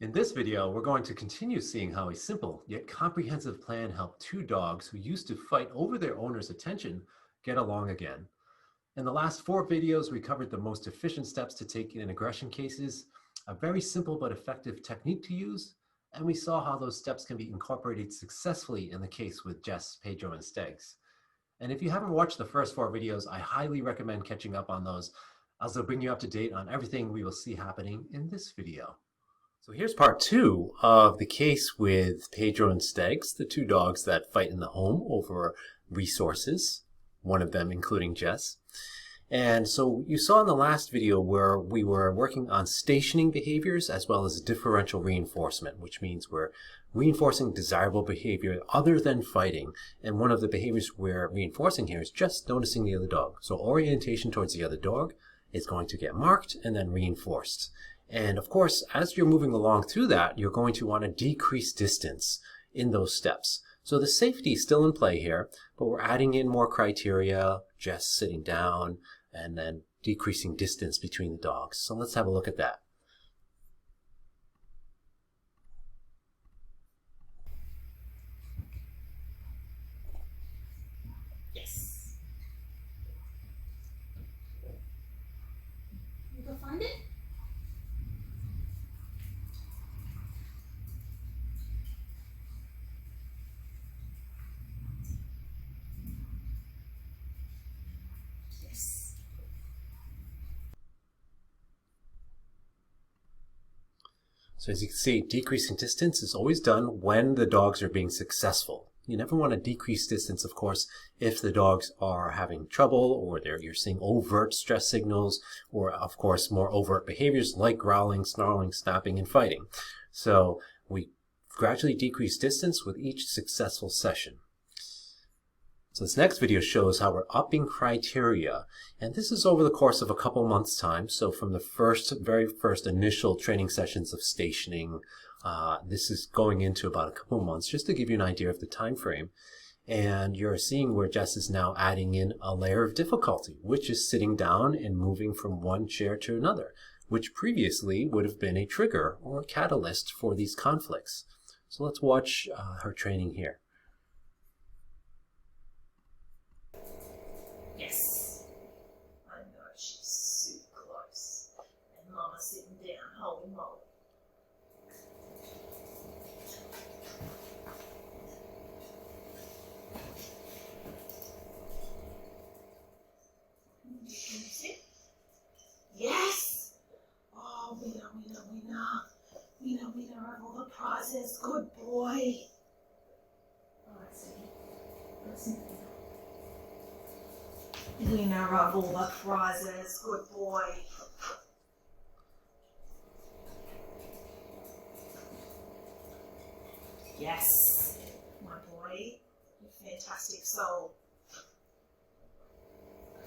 In this video, we're going to continue seeing how a simple yet comprehensive plan helped two dogs who used to fight over their owner's attention get along again. In the last 4 videos, we covered the most efficient steps to take in aggression cases, a very simple but effective technique to use, and we saw how those steps can be incorporated successfully in the case with Jess, Pedro, and Stegs. And if you haven't watched the first 4 videos, I highly recommend catching up on those, as they'll bring you up to date on everything we will see happening in this video. So here's part 2 of the case with Pedro and Stegs, the 2 dogs that fight in the home over resources, one of them including Jess. And so you saw in the last video where we were working on stationing behaviors as well as differential reinforcement, which means we're reinforcing desirable behavior other than fighting. And one of the behaviors we're reinforcing here is just noticing the other dog. So orientation towards the other dog is going to get marked and then reinforced. And of course, as you're moving along through that, you're going to want to decrease distance in those steps. So the safety is still in play here, but we're adding in more criteria, just sitting down, and then decreasing distance between the dogs. So let's have a look at that. Yes. You go find it? Yes. So as you can see, decreasing distance is always done when the dogs are being successful. You never want to decrease distance, of course, if the dogs are having trouble or you're seeing overt stress signals or, of course, more overt behaviors like growling, snarling, snapping, and fighting. So we gradually decrease distance with each successful session. So this next video shows how we're upping criteria, and this is over the course of a couple months' time. So from the very first initial training sessions of stationing, this is going into about a couple months, just to give you an idea of the time frame. And you're seeing where Jess is now adding in a layer of difficulty, which is sitting down and moving from one chair to another, which previously would have been a trigger or a catalyst for these conflicts. So let's watch her training here. Yes. I know she's super close. And Mama's sitting down, holy moly. Sit. Yes. Oh, winner of all the prizes. Good boy. All right, Sadie. Listen. Winner of all the prizes. Good boy. Yes. My boy. You fantastic soul.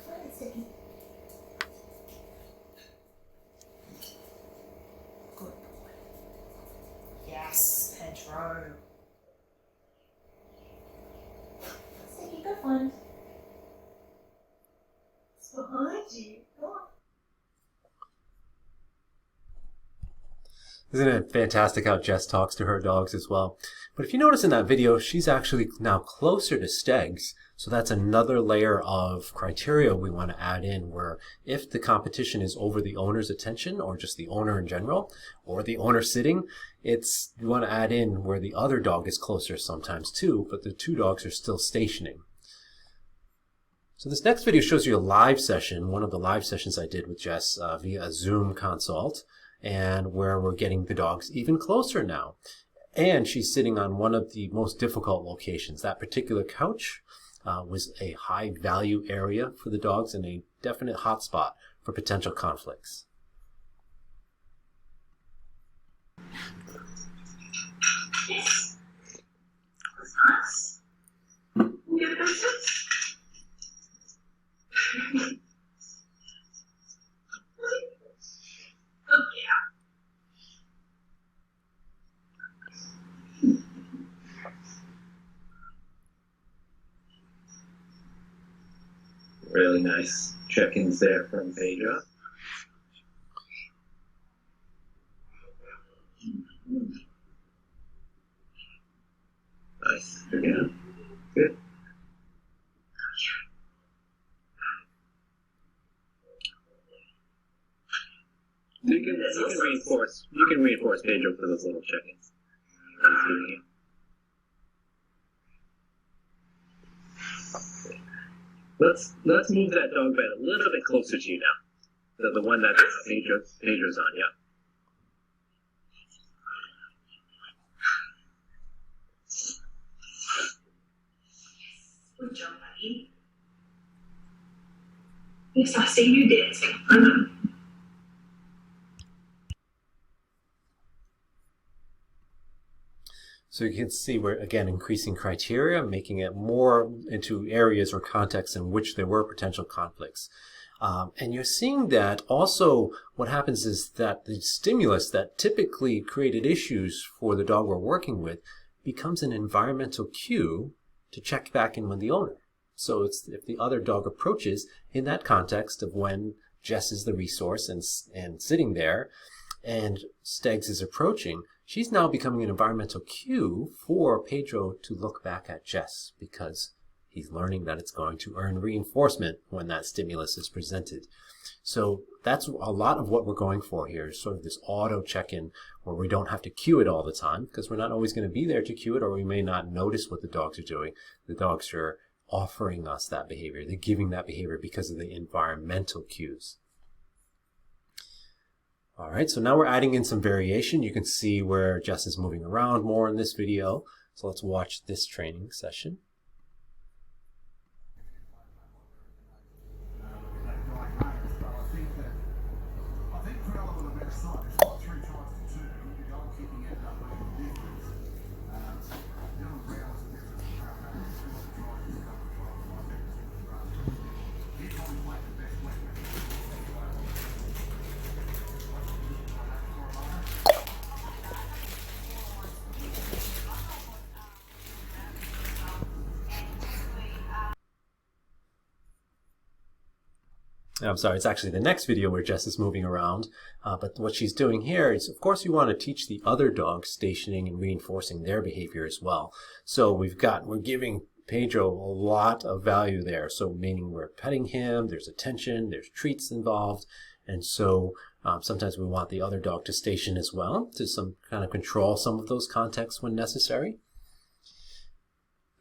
Find it, Sticky. Good boy. Yes, Pedro. Sticky, go find. It's behind you. Go on. Isn't it fantastic how Jess talks to her dogs as well? But if you notice in that video, she's actually now closer to Stegs. So that's another layer of criteria we want to add in, where if the competition is over the owner's attention or just the owner in general, or the owner sitting, you want to add in where the other dog is closer sometimes too, but the 2 dogs are still stationing. So this next video shows you a live session, one of the live sessions I did with Jess via a Zoom consult, and where we're getting the dogs even closer now. And she's sitting on one of the most difficult locations. That particular couch was a high value area for the dogs and a definite hotspot for potential conflicts. Yes. That's nice. You get a biscuit? Oh, yeah. Really nice check-ins there from Pedro. Yeah. Good. You can reinforce Pedro for those little check-ins. Let's move that dog bed a little bit closer to you now. The one that Pedro's on, yeah. Good job, buddy. Yes, I see you dancing. I know. So you can see we're, again, increasing criteria, making it more into areas or contexts in which there were potential conflicts. And you're seeing that also what happens is that the stimulus that typically created issues for the dog we're working with becomes an environmental cue to check back in with the owner. So it's if the other dog approaches in that context of when Jess is the resource and sitting there and Stegs is approaching, she's now becoming an environmental cue for Pedro to look back at Jess because he's learning that it's going to earn reinforcement when that stimulus is presented. So that's a lot of what we're going for here, sort of this auto check-in where we don't have to cue it all the time because we're not always going to be there to cue it, or we may not notice what the dogs are doing. The dogs are offering us that behavior. They're giving that behavior because of the environmental cues. All right, so now we're adding in some variation. You can see where Jess is moving around more in this video. So let's watch this training session. I'm sorry, it's actually the next video where Jess is moving around. But what she's doing here is, of course, you want to teach the other dogs stationing and reinforcing their behavior as well. So we're giving Pedro a lot of value there. So meaning we're petting him, there's attention, there's treats involved. And so sometimes we want the other dog to station as well to some kind of control some of those contexts when necessary.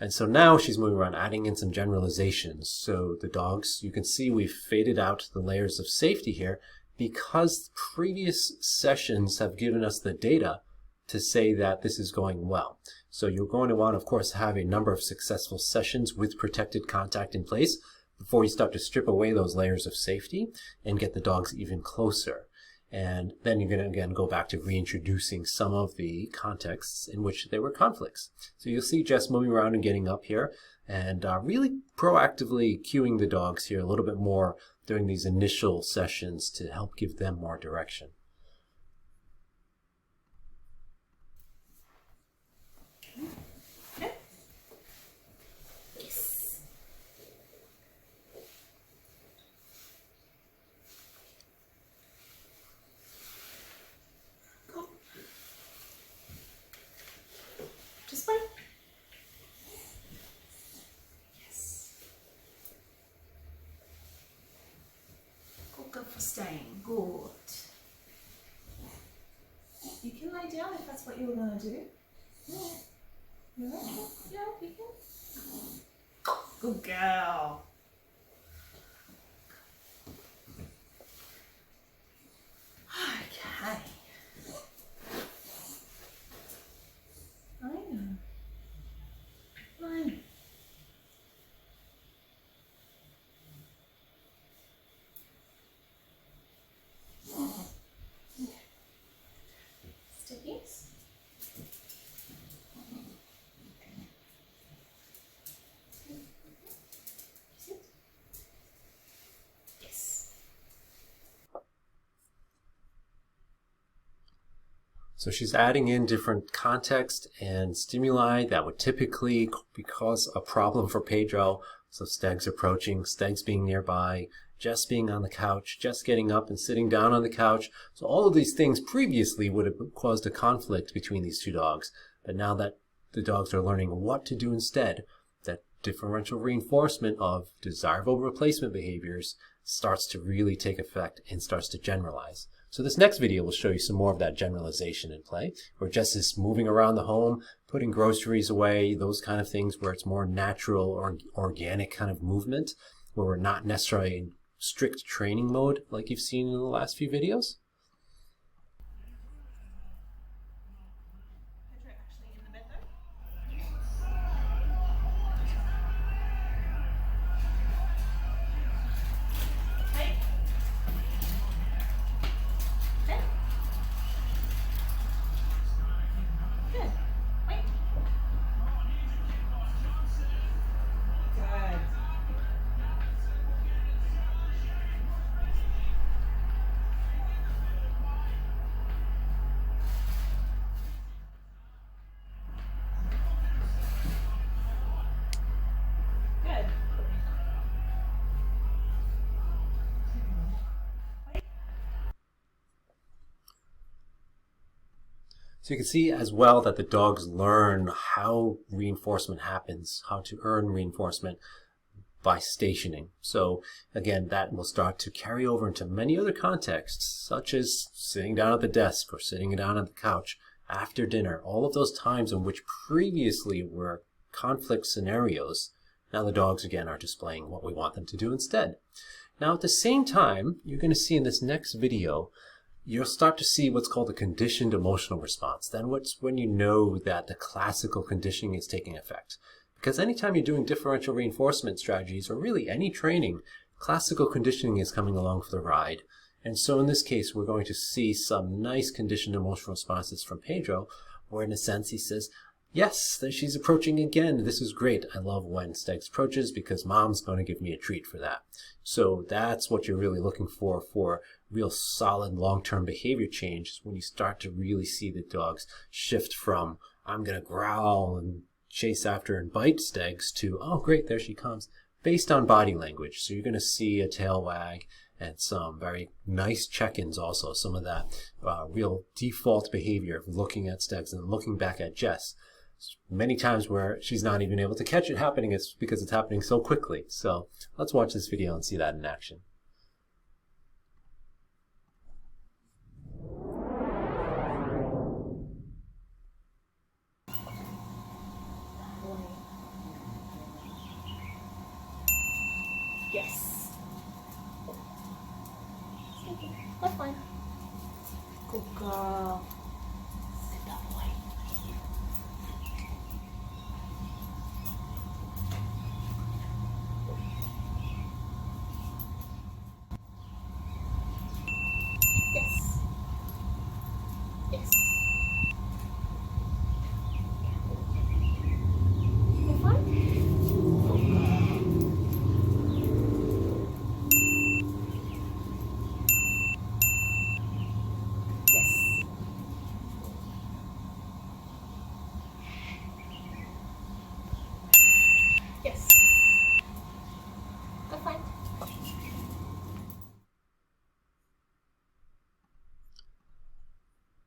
And so now she's moving around, adding in some generalizations. So the dogs, you can see we've faded out the layers of safety here because previous sessions have given us the data to say that this is going well. So you're going to want, of course, have a number of successful sessions with protected contact in place before you start to strip away those layers of safety and get the dogs even closer. And then you're going to, again, go back to reintroducing some of the contexts in which there were conflicts. So you'll see Jess moving around and getting up here and really proactively cueing the dogs here a little bit more during these initial sessions to help give them more direction. Just wait. Yes. Good girl for staying. Good. You can lay down if that's what you were going to do. Yeah. You ready? Yeah, you can. Good girl. Okay. I know. I know. Stickies. Sit. Yes. So she's adding in different context and stimuli that would typically cause a problem for Pedro. So Stegs approaching, Stegs being nearby, Jess being on the couch, Jess getting up and sitting down on the couch. So all of these things previously would have caused a conflict between these two dogs. But now that the dogs are learning what to do instead, that differential reinforcement of desirable replacement behaviors starts to really take effect and starts to generalize. So this next video will show you some more of that generalization in play, where Jess is moving around the home, putting groceries away, those kind of things where it's more natural or organic kind of movement, where we're not necessarily in strict training mode like you've seen in the last few videos. So you can see as well that the dogs learn how reinforcement happens, how to earn reinforcement by stationing. So again, that will start to carry over into many other contexts, such as sitting down at the desk or sitting down on the couch after dinner. All of those times in which previously were conflict scenarios, now the dogs again are displaying what we want them to do instead. Now at the same time, you're going to see in this next video, you'll start to see what's called a conditioned emotional response. Then what's when you know that the classical conditioning is taking effect. Because anytime you're doing differential reinforcement strategies, or really any training, classical conditioning is coming along for the ride. And so in this case, we're going to see some nice conditioned emotional responses from Pedro, where in a sense he says, yes, she's approaching again. This is great. I love when Stegs approaches because mom's going to give me a treat for that. So that's what you're really looking for real solid long-term behavior change, is when you start to really see the dogs shift from I'm going to growl and chase after and bite Stegs to, oh great, there she comes, based on body language. So you're going to see a tail wag and some very nice check-ins also, some of that real default behavior of looking at Stegs and looking back at Jess. Many times where she's not even able to catch it happening, it's because it's happening so quickly. So let's watch this video and see that in action. Yes. That's fine. Good girl. Sit that way. Yes. Yes. You're fine? Good girl. Yes. Yes. Go fine.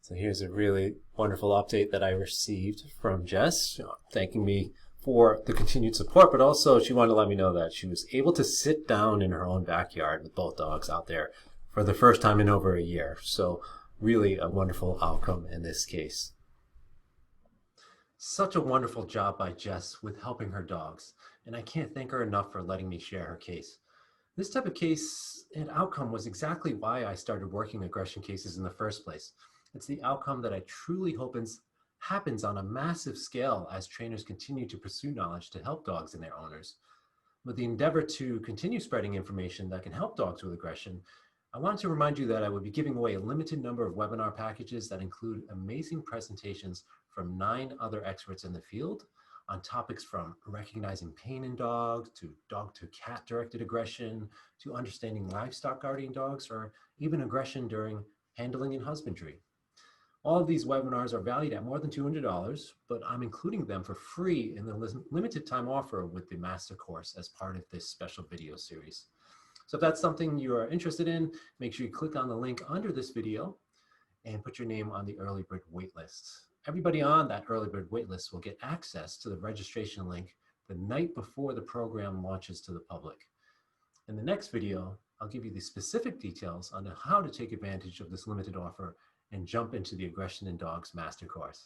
So here's a really wonderful update that I received from Jess, thanking me for the continued support, but also she wanted to let me know that she was able to sit down in her own backyard with both dogs out there for the first time in over a year. So really a wonderful outcome in this case. Such a wonderful job by Jess with helping her dogs, and I can't thank her enough for letting me share her case. This type of case and outcome was exactly why I started working aggression cases in the first place. It's the outcome that I truly hope happens on a massive scale as trainers continue to pursue knowledge to help dogs and their owners. With the endeavor to continue spreading information that can help dogs with aggression, I wanted to remind you that I would be giving away a limited number of webinar packages that include amazing presentations from 9 other experts in the field on topics from recognizing pain in dogs, to dog-to-cat directed aggression, to understanding livestock guardian dogs, or even aggression during handling and husbandry. All of these webinars are valued at more than $200, but I'm including them for free in the limited time offer with the master course as part of this special video series. So if that's something you are interested in, make sure you click on the link under this video and put your name on the early bird waitlist. Everybody on that early bird waitlist will get access to the registration link the night before the program launches to the public. In the next video, I'll give you the specific details on how to take advantage of this limited offer and jump into the Aggression in Dogs Master Course.